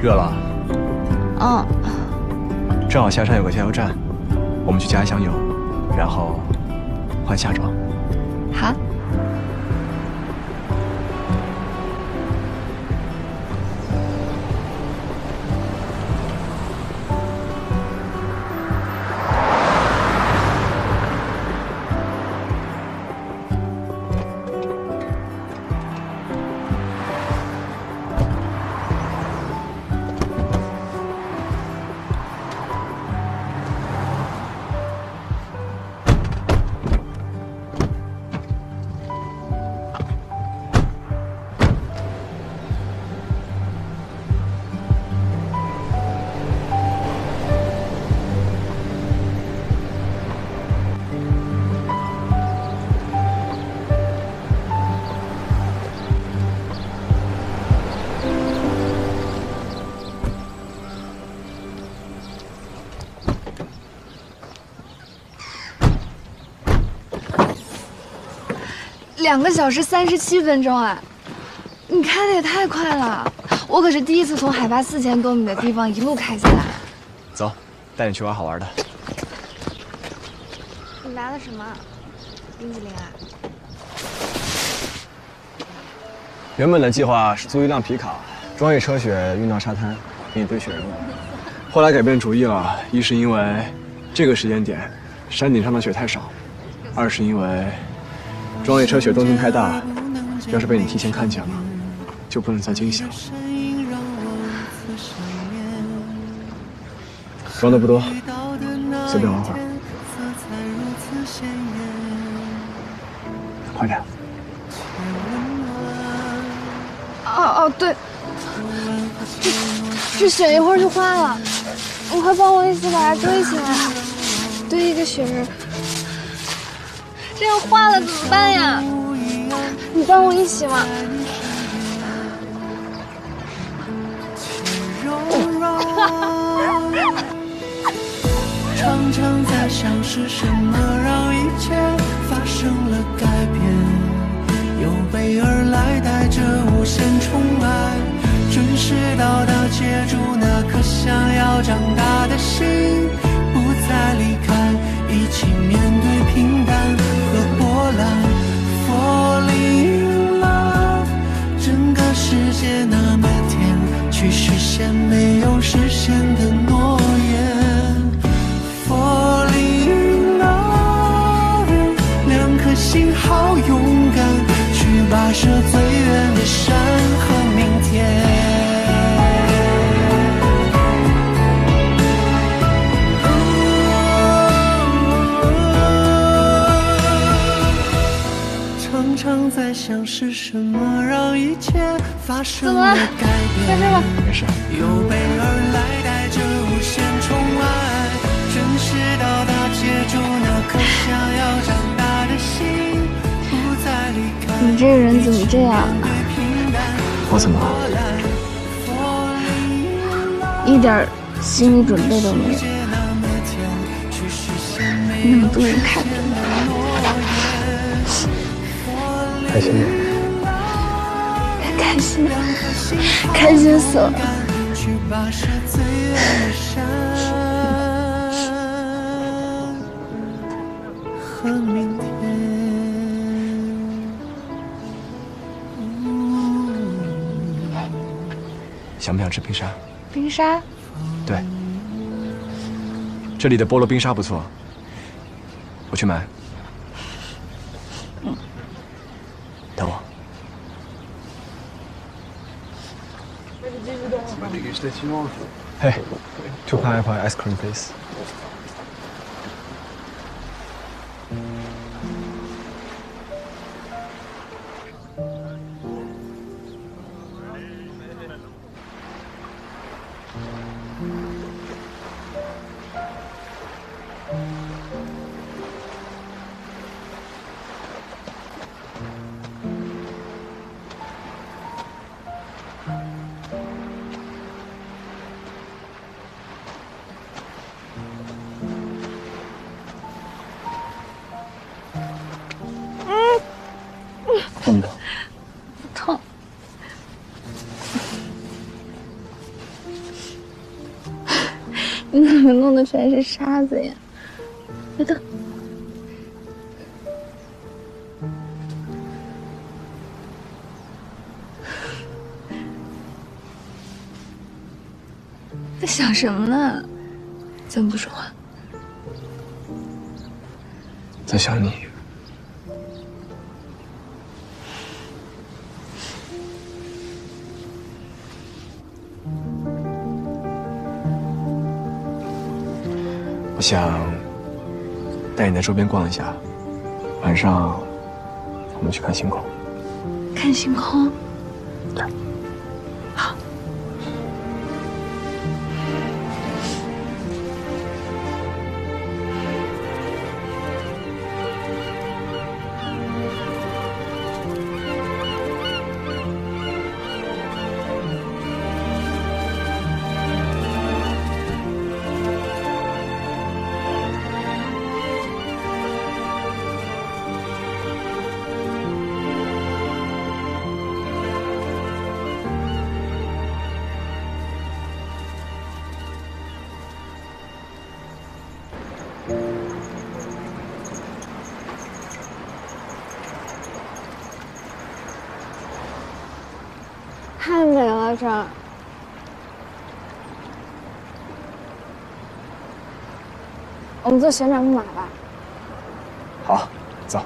热了。嗯。正好下山有个加油站，我们去加一箱油，然后换夏装。好。2个小时37分钟啊！你开的也太快了，我可是第一次从海拔4000多米的地方一路开下来。走，带你去玩好玩的。你拿的什么？冰淇淋啊？原本的计划是租一辆皮卡，专业车雪运到沙滩，给你堆雪人玩。后来改变主意了，一是因为这个时间点山顶上的雪太少，二是因为装野车雪动静太大，要是被你提前看见了，就不能再惊喜了。装的不多，随便玩会儿。快点。哦，对，这雪一会儿就化了，你快帮我一起把它堆起来，堆一个雪人。这样化了怎么办呀？你帮我一起吗？常常在想是什么让一切发生了改变，有备而来带着无限宠爱，准时到达接住那颗想要长大的心，不再离开，一起面对平淡和波澜。Falling in love， 整个世界那么甜，去实现没有实现的诺言。Falling in love， 2颗心好勇敢，去跋涉最远的山和明天。常常在想是什么让一切发生了改变，没事。有备而来带着无限宠爱，准时到达接住那颗想要长大的心，不再离开。你这个人怎么这样啊？我怎么了？一点心理准备都没有。那么多人看着你。开心吗？开心，开心死了。想不想吃冰沙？冰沙？对，这里的菠萝冰沙不错，我去买。等我。Hey, 2 pineapple ice cream, please.痛不痛？痛。你怎么弄的全是沙子呀？别动。在想什么呢？怎么不说话？在想你。我想带你在周边逛一下，晚上我们去看星空。看星空。对。好。太美了，这儿。我们坐旋转木马吧。好，走。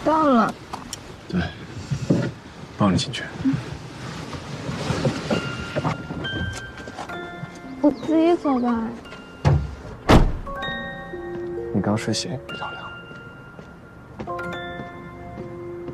到了。对，抱你进去。我自己走吧。你刚睡醒，别着急。